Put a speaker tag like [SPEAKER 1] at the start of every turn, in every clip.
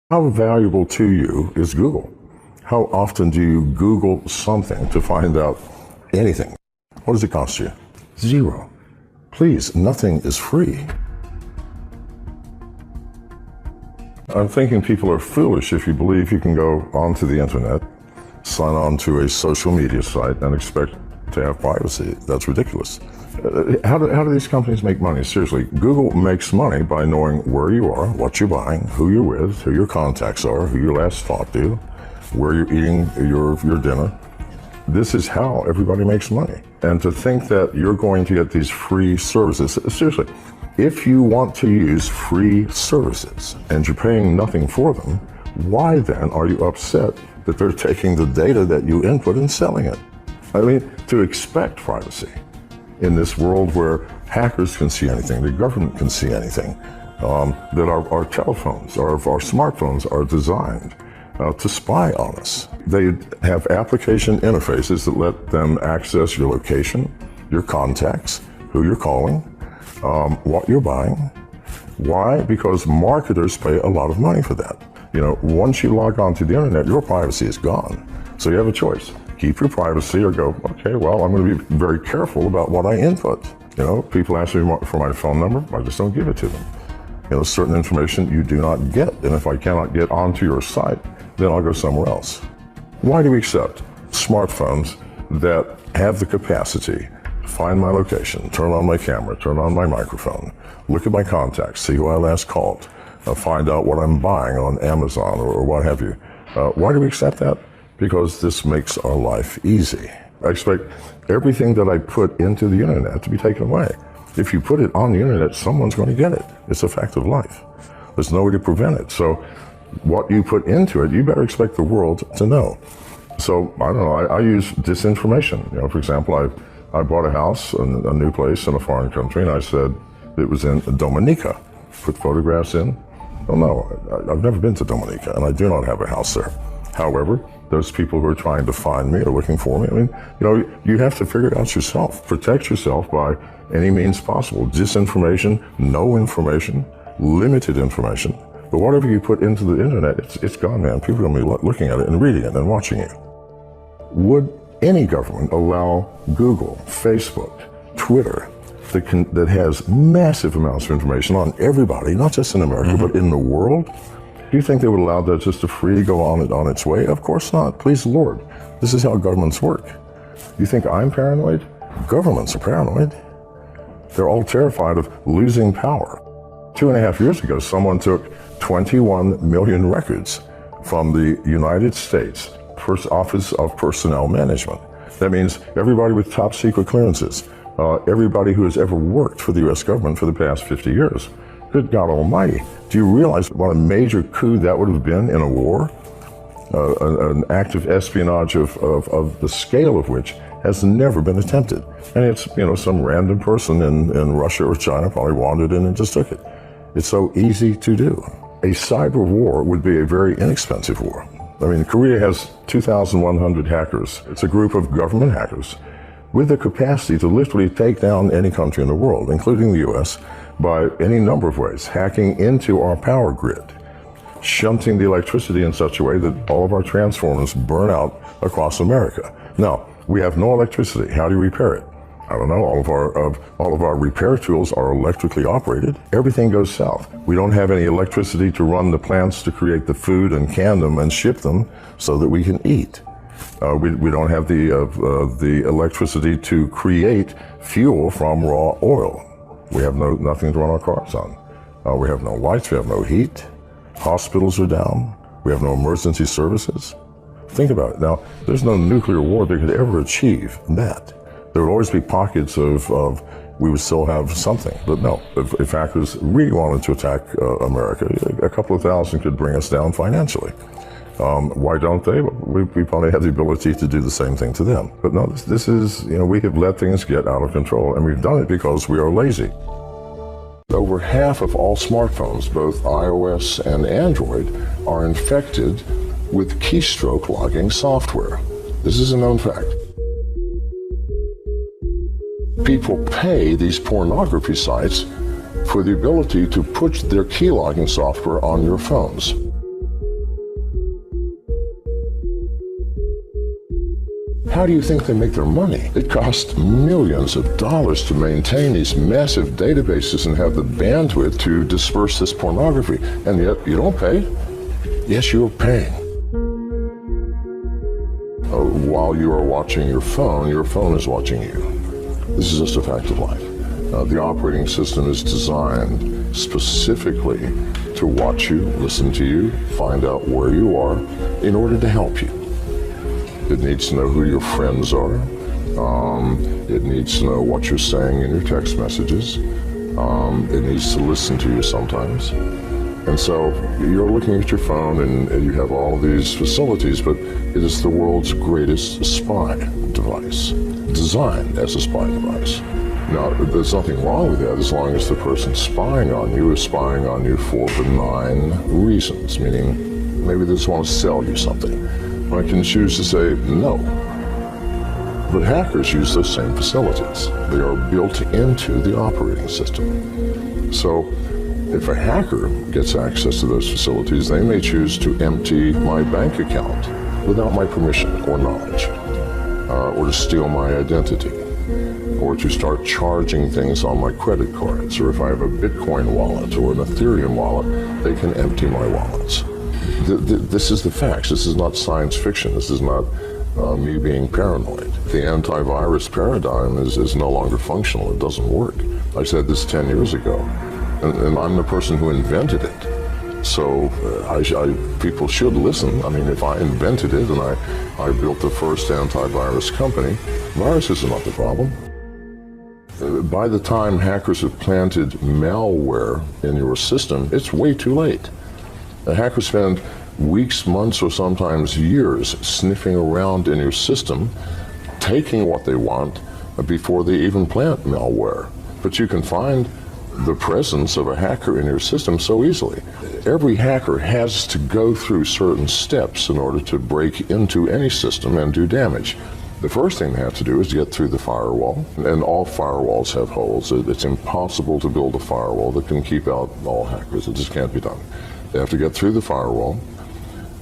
[SPEAKER 1] How valuable to you is Google? How often do you Google something to find out anything? What does it cost you? Zero. Please, nothing is free. I'm thinking people are foolish if you believe you can go onto the internet, sign on to a social media site, and expect to have privacy. That's ridiculous. How do these companies make money? Seriously, Google makes money by knowing where you are, what you're buying, who you're with, who your contacts are, who you last talked to, where you're eating your dinner. This is how everybody makes money. And to think that you're going to get these free services, seriously, if you want to use free services and you're paying nothing for them, why then are you upset that they're taking the data that you input and selling it? I mean, to expect privacy in this world where hackers can see anything, the government can see anything, that our telephones, our smartphones are designed to spy on us. They have application interfaces that let them access your location, your contacts, who you're calling, what you're buying. Why? Because marketers pay a lot of money for that. You know, once you log on to the internet, your privacy is gone. So you have a choice. Keep your privacy or go, okay, well, I'm going to be very careful about what I input. You know, people ask me for my phone number, I just don't give it to them. You know, certain information you do not get. And if I cannot get onto your site, then I'll go somewhere else. Why do we accept smartphones that have the capacity to find my location, turn on my camera, turn on my microphone, look at my contacts, see who I last called, find out what I'm buying on Amazon or what have you? Why do we accept that? Because this makes our life easy. I expect everything that I put into the internet to be taken away. If you put it on the internet, someone's going to get it. It's a fact of life. There's no way to prevent it. So what you put into it, you better expect the world to know. So I don't know, I use disinformation. You know, for example, I bought a house, a new place in a foreign country, and I said it was in Dominica. Put photographs in. Oh no, I've never been to Dominica, and I do not have a house there. However, those people who are trying to find me or looking for me, I mean, you know, you have to figure it out yourself. Protect yourself by any means possible. Disinformation, no information, limited information. But whatever you put into the internet, it's gone, man. People are going to be looking at it and reading it and watching you. Would any government allow Google, Facebook, Twitter, that has massive amounts of information on everybody, not just in America, but in the world? Do you think they would allow that just to free go on its way? Of course not. Please, the Lord. This is how governments work. You think I'm paranoid? Governments are paranoid. They're all terrified of losing power. 2.5 years ago, someone took 21 million records from the United States Office of Personnel Management. That means everybody with top secret clearances, everybody who has ever worked for the U.S. government for the past 50 years. Good God Almighty. Do you realize what a major coup that would have been in a war? An act of espionage of the scale of which has never been attempted. And it's, you know, some random person in Russia or China probably wandered in and just took it. It's so easy to do. A cyber war would be a very inexpensive war. I mean, Korea has 2,100 hackers. It's a group of government hackers with the capacity to literally take down any country in the world, including the U.S., by any number of ways, hacking into our power grid, shunting the electricity in such a way that all of our transformers burn out across America. Now, we have no electricity. How do you repair it? I don't know. All of our repair tools are electrically operated. Everything goes south. We don't have any electricity to run the plants to create the food and can them and ship them so that we can eat. We don't have the electricity to create fuel from raw oil. We have nothing to run our cars on. We have no lights. We have no heat. Hospitals are down. We have no emergency services. Think about it. Now, there's no nuclear war that could ever achieve that. There would always be pockets of we would still have something. But no, if hackers really wanted to attack America, a couple of thousand could bring us down financially. Why don't they? We probably have the ability to do the same thing to them. But no, this is, you know, we have let things get out of control, and we've done it because we are lazy. Over half of all smartphones, both iOS and Android, are infected with keystroke logging software. This is a known fact. People pay these pornography sites for the ability to put their key logging software on your phones. How do you think they make their money? It costs millions of dollars to maintain these massive databases and have the bandwidth to disperse this pornography. And yet you don't pay? Yes, you're paying. While you are watching your phone is watching you. This is just a fact of life. The operating system is designed specifically to watch you, listen to you, find out where you are in order to help you. It needs to know who your friends are. It needs to know what you're saying in your text messages. It needs to listen to you sometimes. And so you're looking at your phone and you have all these facilities, but it is the world's greatest spy device, designed as a spy device. Now, there's nothing wrong with that as long as the person spying on you is spying on you for benign reasons, meaning maybe they just want to sell you something. I can choose to say no. But hackers use those same facilities. They are built into the operating system. So if a hacker gets access to those facilities, they may choose to empty my bank account without my permission or knowledge, or to steal my identity, or to start charging things on my credit cards, or if I have a Bitcoin wallet or an Ethereum wallet, they can empty my wallets. This is the facts. This is not science fiction. This is not me being paranoid. The antivirus paradigm is no longer functional. It doesn't work. I said this 10 years ago, and I'm the person who invented it. So people should listen. I mean, if I invented it and I built the first antivirus company, viruses are not the problem. By the time hackers have planted malware in your system, it's way too late. Hackers spend weeks, months, or sometimes years sniffing around in your system, taking what they want before they even plant malware. But you can find the presence of a hacker in your system so easily. Every hacker has to go through certain steps in order to break into any system and do damage. The first thing they have to do is get through the firewall, and all firewalls have holes. It's impossible to build a firewall that can keep out all hackers. It just can't be done. They have to get through the firewall,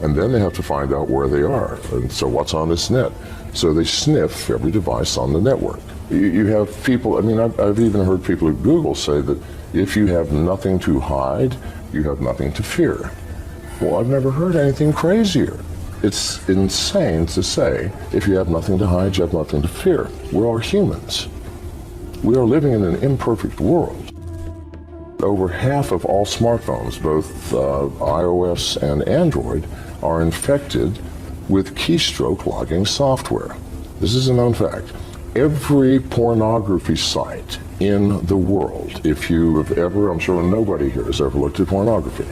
[SPEAKER 1] and then they have to find out where they are. And so what's on this net? So they sniff every device on the network. You have people, I mean, I've even heard people at Google say that if you have nothing to hide, you have nothing to fear. Well, I've never heard anything crazier. It's insane to say, if you have nothing to hide, you have nothing to fear. We're all humans. We are living in an imperfect world. Over half of all smartphones, both iOS and Android, are infected with keystroke logging software. This is a known fact. Every pornography site in the world, if you have ever, I'm sure nobody here has ever looked at pornography,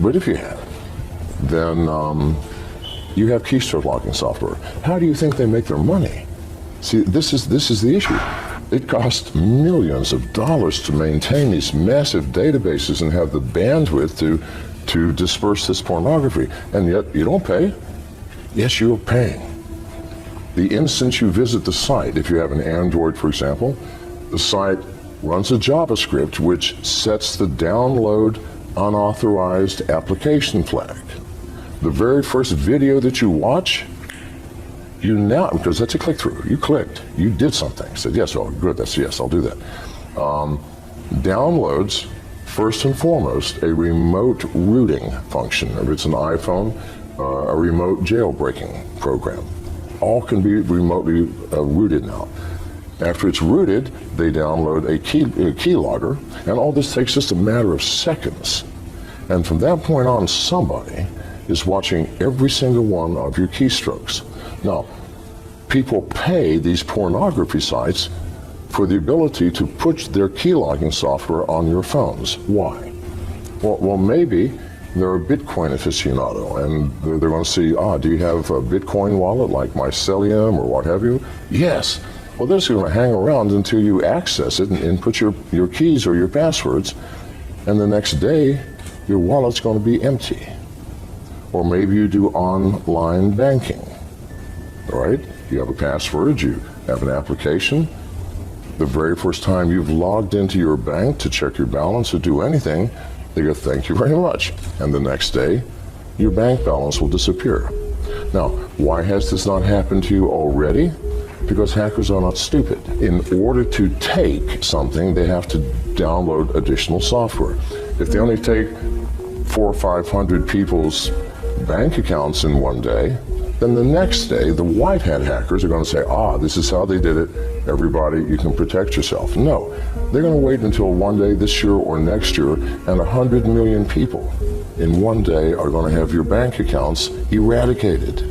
[SPEAKER 1] but if you have, then you have keystroke logging software. How do you think they make their money? See, this is the issue. It costs millions of dollars to maintain these massive databases and have the bandwidth to disperse this pornography, and yet you don't pay? Yes, you're paying. The instant you visit the site, if you have an Android, for example, the site runs a JavaScript which sets the download unauthorized application flag. The very first video that you watch, you now, because that's a click-through, you clicked, you did something, said yes, oh good, that's yes, I'll do that. Downloads, first and foremost, a remote rooting function. If it's an iPhone, a remote jailbreaking program. All can be remotely rooted now. After it's rooted, they download a keylogger, and all this takes just a matter of seconds. And from that point on, somebody is watching every single one of your keystrokes. Now, people pay these pornography sites for the ability to put their keylogging software on your phones. Why? Well, maybe they're a Bitcoin aficionado, and they're going to see, do you have a Bitcoin wallet like Mycelium or what have you? Yes. Well, they're just going to hang around until you access it and input your keys or your passwords, and the next day, your wallet's going to be empty. Or maybe you do online banking, all right? You have a password, you have an application. The very first time you've logged into your bank to check your balance or do anything, they go, thank you very much. And the next day, your bank balance will disappear. Now, why has this not happened to you already? Because hackers are not stupid. In order to take something, they have to download additional software. If they only take 400 or 500 people's bank accounts in one day, then the next day, the white hat hackers are going to say, this is how they did it. Everybody, you can protect yourself. No, they're going to wait until one day this year or next year, and 100 million people in one day are going to have your bank accounts eradicated.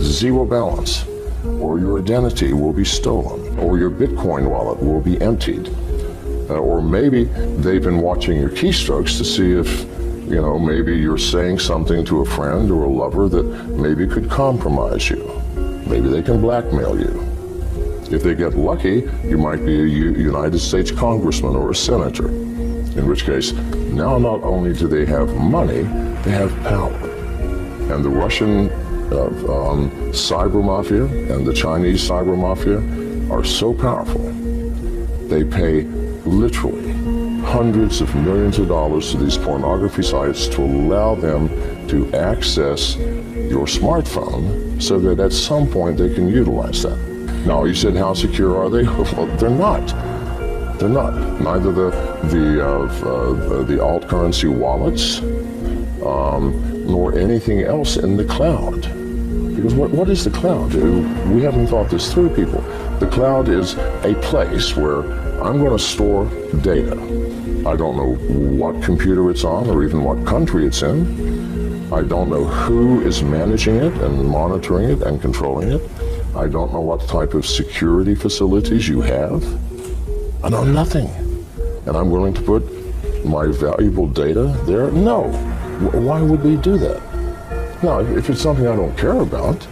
[SPEAKER 1] Zero balance, or your identity will be stolen, or your Bitcoin wallet will be emptied. Or maybe they've been watching your keystrokes to see if, maybe you're saying something to a friend or a lover that maybe could compromise you. Maybe they can blackmail you. If they get lucky, you might be a United States congressman or a senator, in which case, now not only do they have money, they have power. And the Russian cyber mafia and the Chinese cyber mafia are so powerful. They pay literally hundreds of millions of dollars to these pornography sites to allow them to access your smartphone so that at some point they can utilize that. Now, you said, how secure are they? Well, they're not. They're not. Neither the alt currency wallets nor anything else in the cloud. Because what is the cloud? We haven't thought this through, people. The cloud is a place where I'm going to store data. I don't know what computer it's on or even what country it's in. I don't know who is managing it and monitoring it and controlling it. I don't know what type of security facilities you have. I know nothing. And I'm willing to put my valuable data there? No. Why would we do that? Now, if it's something I don't care about,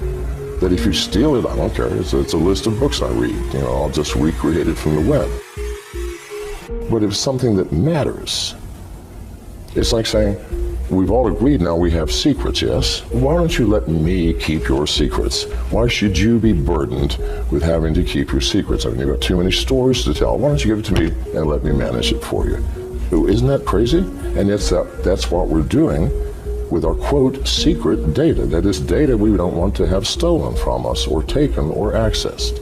[SPEAKER 1] that if you steal it, I don't care. It's a list of books I read. I'll just recreate it from the web. But if it's something that matters, it's like saying, we've all agreed now we have secrets, yes? Why don't you let me keep your secrets? Why should you be burdened with having to keep your secrets? I mean, you've got too many stories to tell. Why don't you give it to me and let me manage it for you? Isn't that crazy? And that's what we're doing with our, quote, secret data. That is data we don't want to have stolen from us or taken or accessed.